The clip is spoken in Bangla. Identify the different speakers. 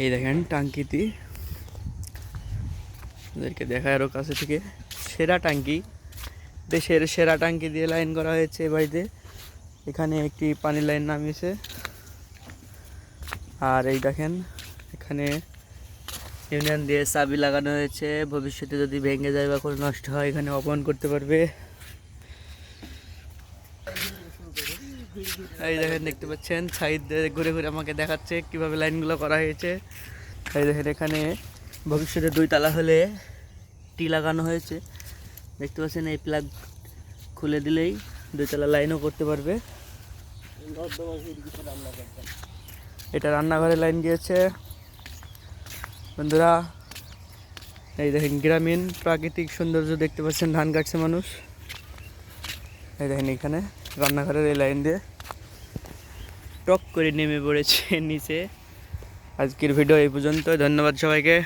Speaker 1: এই দেখেন টাঙ্কিটি ওদেরকে দেখায় আরও কাছে থেকে। সেরা টাঙ্কি, দেশের সেরা টাঙ্কি দিয়ে লাইন করা হয়েছে এ বাড়িতে। এখানে একটি পানির লাইন নামিয়েছে। আর এই দেখেন এখানে ইউনিয়ন দিয়ে চাবি লাগানো হয়েছে, ভবিষ্যতে যদি ভেঙে যায় বা কোনো নষ্ট হয় এখানে অপমান করতে পারবে। এই দেখেন দেখতে পাচ্ছেন সাইড ঘুরে ঘুরে আমাকে দেখাচ্ছে কিভাবে লাইনগুলো করা হয়েছে। এই দেখেন এখানে ভবিষ্যতে 2 তালা হলে টি লাগানো হয়েছে, দেখতে পাচ্ছেন। এই প্লাগ খুলে দিলেই 2 তালা লাইনও করতে পারবে। এটা রান্নাঘরে লাইন গিয়েছে বন্ধুরা। এই দেখেন গ্রামীণ প্রাকৃতিক সৌন্দর্য দেখতে পাচ্ছেন, ধান কাটছে মানুষ। এই দেখেন এখানে রান্নাঘরের এই লাইন দিয়ে টক করে নেমে পড়েছে নিচে। আজকের ভিডিও এই পর্যন্ত, ধন্যবাদ সবাইকে।